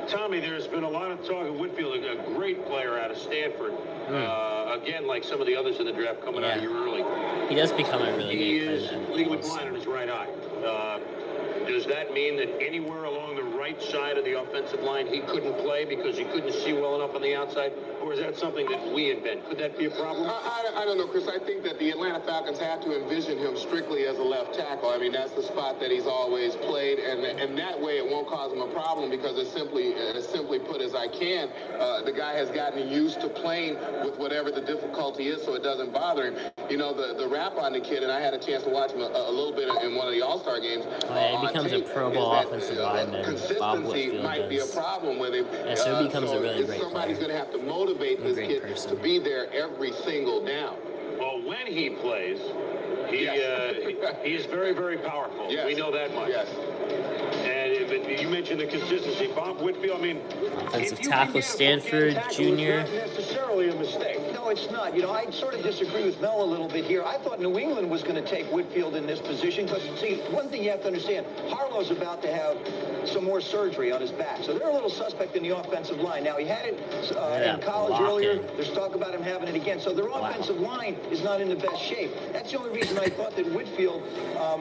Tommy, there's been a lot of talk of Whitfield, a great player out of Stanford. Again, like some of the others in the draft coming out here early. He does become a really He great is player. legally blind in his right eye. Does that mean that anywhere along the right side of the offensive line he couldn't play because he couldn't see well enough on the outside? Or is that something that we invent? Could that be a problem? I don't know, Chris. I think that the Atlanta Falcons had to envision him strictly as a left tackle. I mean, that's the spot that he's always played, and that way it won't cause him a problem because it's simply put as I can. The guy has gotten used to playing with whatever the difficulty is, so it doesn't bother him. You know, the rap on the kid, and I had a chance to watch him a little bit in one of the All-Star games. He becomes a Pro Bowl offensive lineman. Bob Whitfield might be a does. problem with him. Yeah, so he becomes a really great Somebody's player. going to have to motivate this kid to be there every single down. Well, when he plays, he is very, very powerful. Yes. We know that much. Yes. And you mentioned the consistency. Bob Whitfield, I mean, Offensive tackle, Stanford, junior. it's not necessarily a mistake. No, it's not. You know, I sort of disagree with Mel a little bit here. I thought New England was going to take Whitfield in this position because, see, one thing you have to understand, Harlow's about to have some more surgery on his back. So they're a little suspect in the offensive line. Now, he had it in college earlier. There's talk about him having it again. So their offensive line is not in the best shape. That's the only reason I thought that Whitfield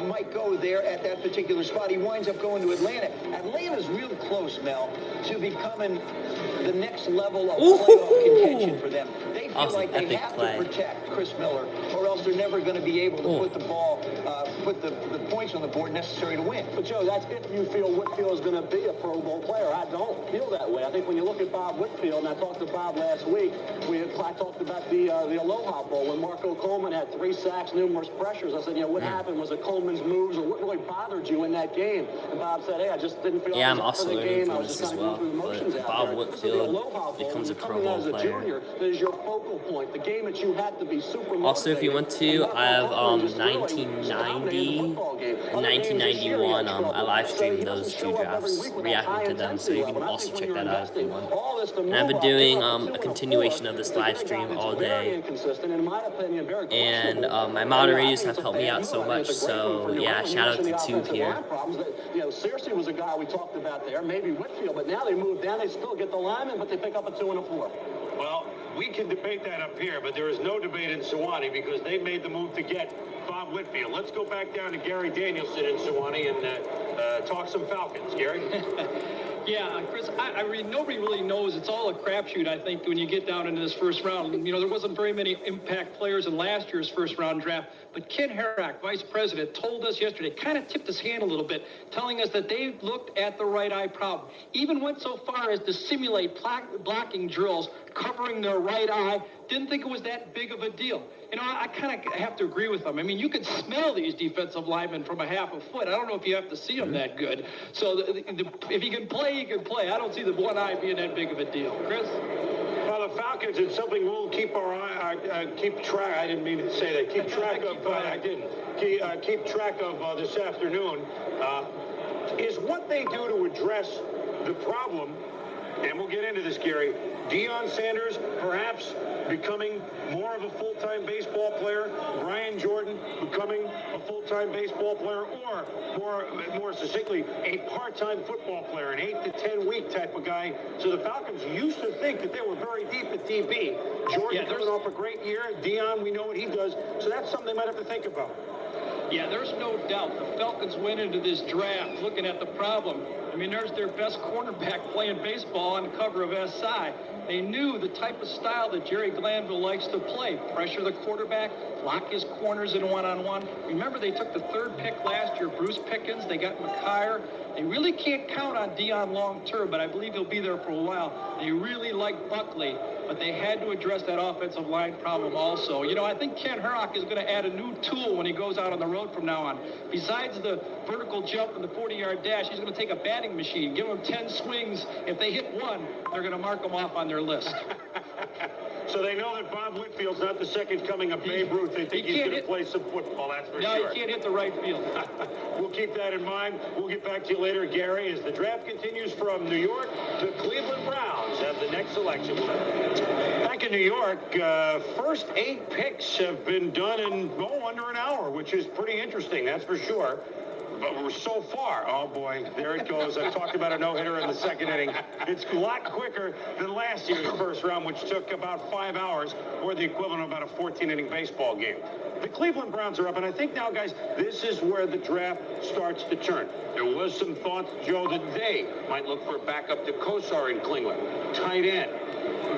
might go there at that particular spot. He winds up going to Atlanta. Atlanta's real close, Mel, to becoming the next level of playoff contention for them. They feel like they have to protect Chris Miller, or else they're never going to be able to put the ball, put the points on the board necessary to win. But, Joe, that's if you feel Whitfield is going to be a Pro Bowl player. I don't feel that way. I think when you look at Bob Whitfield, and I talked to Bob last week, I talked about the Aloha Bowl when Marco Coleman had 3 sacks, numerous pressures. I said, what happened? Was it Coleman's moves, or what really bothered you in that game? And Bob said, hey, I just didn't feel Yeah, I I'm was up also for the learning game. from I was this just as kind of going well. through the motions But out Bob there. Whitfield becomes a Pro Bowl as a player. junior, that is your focal point. The game that you had to be super Also, if you want to, I have 1990 and 1991. I live streamed those 2 drafts, reacting to them, so you can also check that out if you want. And I've been doing a continuation of this live stream all day. And my moderators have helped me out so much, so yeah, shout out to Tube here. Searcy was a guy we talked about there, maybe Whitfield, but now they move down, they still get the lineman, but they pick up a 2 and a 4. Well, we can debate that up here, but there is no debate in Sewanee because they made the move to get Bob Whitfield. Let's go back down to Gary Danielson in Sewanee and talk some Falcons. Gary? Yeah, Chris, I mean, nobody really knows. It's all a crapshoot, I think, when you get down into this first round. There wasn't very many impact players in last year's first-round draft, but Ken Herrack, vice president, told us yesterday, kind of tipped his hand a little bit, telling us that they looked at the right eye problem. Even went so far as to simulate blocking drills, covering their right eye. Didn't think it was that big of a deal. I kind of have to agree with them. I mean, you can smell these defensive linemen from a half a foot. I don't know if you have to see them that good. So if he can play, he can play. I don't see the one eye being that big of a deal. Chris? Well, the Falcons, it's something we'll keep keep track. I didn't mean to say that. Keep track of. I didn't. Keep track of this afternoon. Is what they do to address the problem. And we'll get into this, Gary. Deion Sanders perhaps becoming more of a full-time baseball player. Brian Jordan becoming a full-time baseball player, or more succinctly, a part-time football player, an 8 to 10 week type of guy. So the Falcons used to think that they were very deep at DB. Jordan coming off a great year. Deion, we know what he does. So that's something they might have to think about. Yeah, there's no doubt. The Falcons went into this draft looking at the problem. I mean, there's their best cornerback playing baseball on the cover of SI. They knew the type of style that Jerry Glanville likes to play. Pressure the quarterback, lock his corners in one-on-one. Remember, they took the 3rd pick last year, Bruce Pickens. They got McKyer. They really can't count on Dion long-term, but I believe he'll be there for a while. They really like Buckley, but they had to address that offensive line problem also. You know, I think Ken Herrock is going to add a new tool when he goes out on the road from now on. Besides the vertical jump and the 40-yard dash, he's going to take a batting machine, give them 10 swings. If they hit one, they're going to mark them off on their list. So they know that Bob Whitfield's not the second coming of Babe Ruth. They think he's going to play some football, that's for sure. No, he can't hit the right field. We'll keep that in mind. We'll get back to you later, Gary, as the draft continues from New York. The Cleveland Browns have the next selection. Back in New York, first 8 picks have been done in, under an hour, which is pretty interesting, that's for sure. But we're so far. Oh, boy, there it goes. I talked about a no-hitter in the 2nd inning. It's a lot quicker than last year's first round, which took about 5 hours, or the equivalent of about a 14-inning baseball game. The Cleveland Browns are up, and I think now, guys, this is where the draft starts to turn. There was some thoughts, Joe, that they might look for a backup to Kosar in Cleveland. Tight end,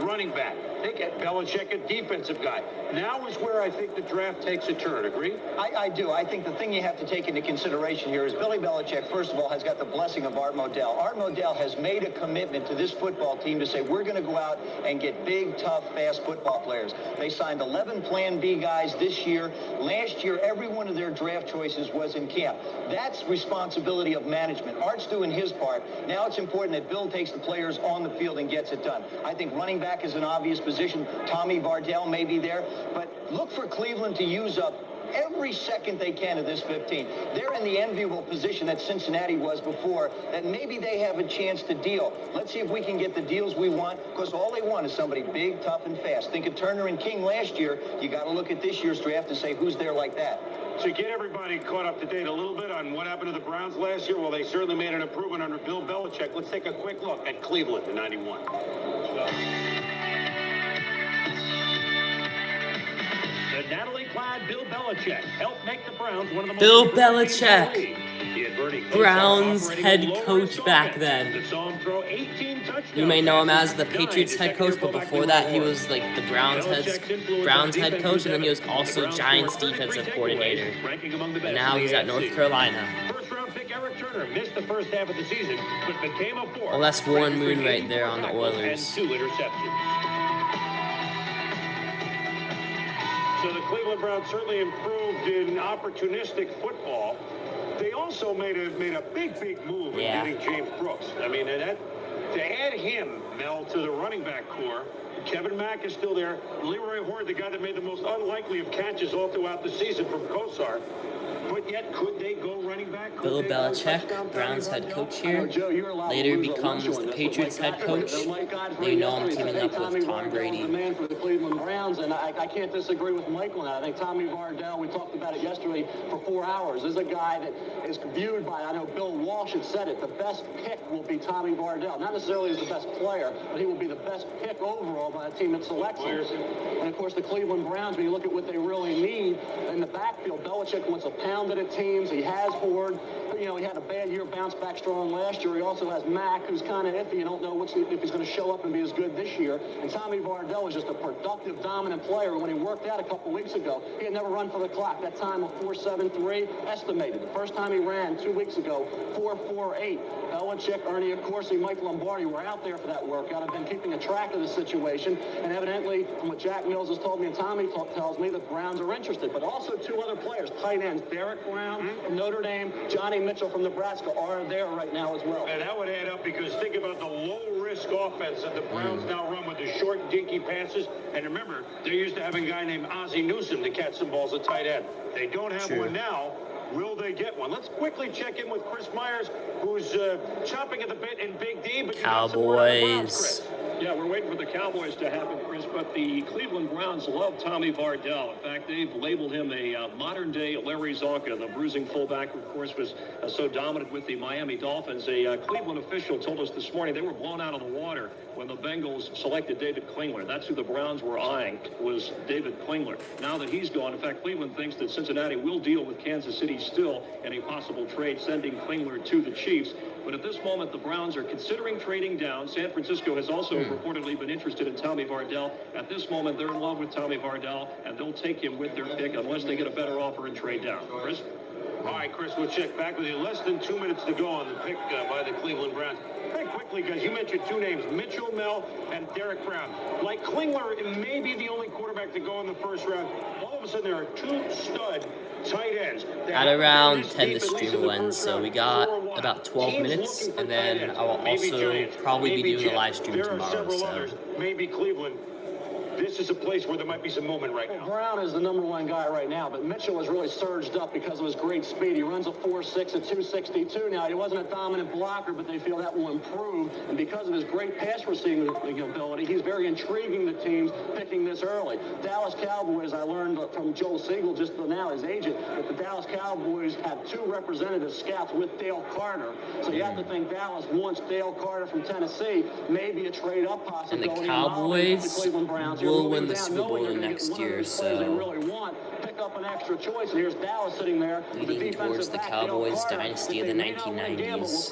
running back. They get Belichick, a defensive guy. Now is where I think the draft takes a turn. Agree? I do. I think the thing you have to take into consideration here is Billy Belichick, first of all, has got the blessing of Art Modell. Art Modell has made a commitment to this football team to say, we're going to go out and get big, tough, fast football players. They signed 11 Plan B guys this year. Last year, every one of their draft choices was in camp. That's responsibility of management. Art's doing his part. Now it's important that Bill takes the players on the field and gets it done. I think running back is an obvious position. Tommy Vardell may be there, but look for Cleveland to use up every second they can of this 15. They're in the enviable position that Cincinnati was before, that maybe they have a chance to deal. Let's see if we can get the deals we want, because all they want is somebody big, tough, and fast. Think of Turner and King last year. You got to look at this year's draft and say, who's there like that? To get everybody caught up to date a little bit on what happened to the Browns last year, well, they certainly made an improvement under Bill Belichick. Let's take a quick look at Cleveland in '91. The Natalie-clad Bill Belichick helped make the Browns one of the most Bill Belichick, Browns head coach back then. You may know him as the Patriots head coach, but before that he was like the Browns head coach, and then he was also Giants defensive coordinator. And now he's at North Carolina. Missed the first half of the season, but became a fourth. Well, that's Warren Moon right there on the Oilers. And 2 interceptions. So the Cleveland Browns certainly improved in opportunistic football. They also made a big move in getting James Brooks. I mean, to add him, Mel, to the running back core. Kevin Mack is still there. Leroy Hoard, the guy that made the most unlikely of catches all throughout the season from Kosar. But yet, could they go running back? Bill Belichick, Browns head coach here, later becomes the Patriots head coach. You know I'm teaming up with Tom Brady. The man for the Cleveland Browns, and I can't disagree with Michael on that. I think Tommy Vardell, we talked about it yesterday for 4 hours, is a guy that is viewed by, I know Bill Walsh had said it, the best pick will be Tommy Vardell. Not necessarily as the best player, but he will be the best pick overall by a team that selects him. And of course, the Cleveland Browns, when you look at what they really need in the backfield, Belichick wants to pound it at teams. He has Hoard. You know, he had a bad year, bounced back strong last year. He also has Mack, who's kind of iffy. You don't know if he's going to show up and be as good this year. And Tommy Vardell is just a productive, dominant player. When he worked out a couple weeks ago, he had never run for the clock. That time of 4.73 estimated. The first time he ran 2 weeks ago, 4.48. Belichick, Ernie Accorsi, Mike Lombardi were out there for that workout. I've been keeping a track of the situation. And evidently, from what Jack Mills has told me and Tommy tells me, the Browns are interested. But also 2 other players, tight ends, Derek Brown from Notre Dame, Johnny Mitchell from Nebraska are there right now as well. And that would add up because think about the low-risk offense that the Browns now run with the short, dinky passes. And remember, they're used to having a guy named Ozzie Newsome to catch some balls at tight end. They don't have one now. Will they get one? Let's quickly check in with Chris Myers, who's chomping at the bit in Big D. But Cowboys. Yeah, we're waiting for the Cowboys to happen, Chris. Chris, but the Cleveland Browns love Tommy Vardell. In fact, they've labeled him a modern-day Larry Zonka. The bruising fullback, of course, was so dominant with the Miami Dolphins. A Cleveland official told us this morning they were blown out of the water when the Bengals selected David Klingler. That's who the Browns were eyeing, was David Klingler. Now that he's gone, in fact, Cleveland thinks that Cincinnati will deal with Kansas City still in a possible trade, sending Klingler to the Chiefs. But at this moment, the Browns are considering trading down. San Francisco has also reportedly been interested in Tommy Vardell. At this moment, they're in love with Tommy Vardell, and they'll take him with their pick unless they get a better offer and trade down. Chris? All right, Chris, we'll check back with you. Less than 2 minutes to go on the pick by the Cleveland Browns. Very quickly, guys, you mentioned two names, Mitchell Mel and Derek Brown. Like Klingler, it may be the only quarterback to go in the first round. All of a sudden, there are two stud tight ends. At around 10 the stream will end, so we got about 12 minutes, and then I will also probably be doing a live stream tomorrow. So Maybe Cleveland. This is a place where there might be some movement right now. Brown is the number one guy right now, but Mitchell has really surged up because of his great speed. He runs a 4.6 at 262 now. He wasn't a dominant blocker, but they feel that will improve. And because of his great pass receiving ability, he's very intriguing to teams picking this early. Dallas Cowboys, I learned from Joel Siegel just now, his agent, that the Dallas Cowboys have two representative scouts with Dale Carter. So you have to think Dallas wants Dale Carter from Tennessee, maybe a trade-up possibility. And the Cowboys will win the Super Bowl next year, so pick up an extra choice. And here's Dallas sitting there, leading towards the Cowboys dynasty of the 1990s.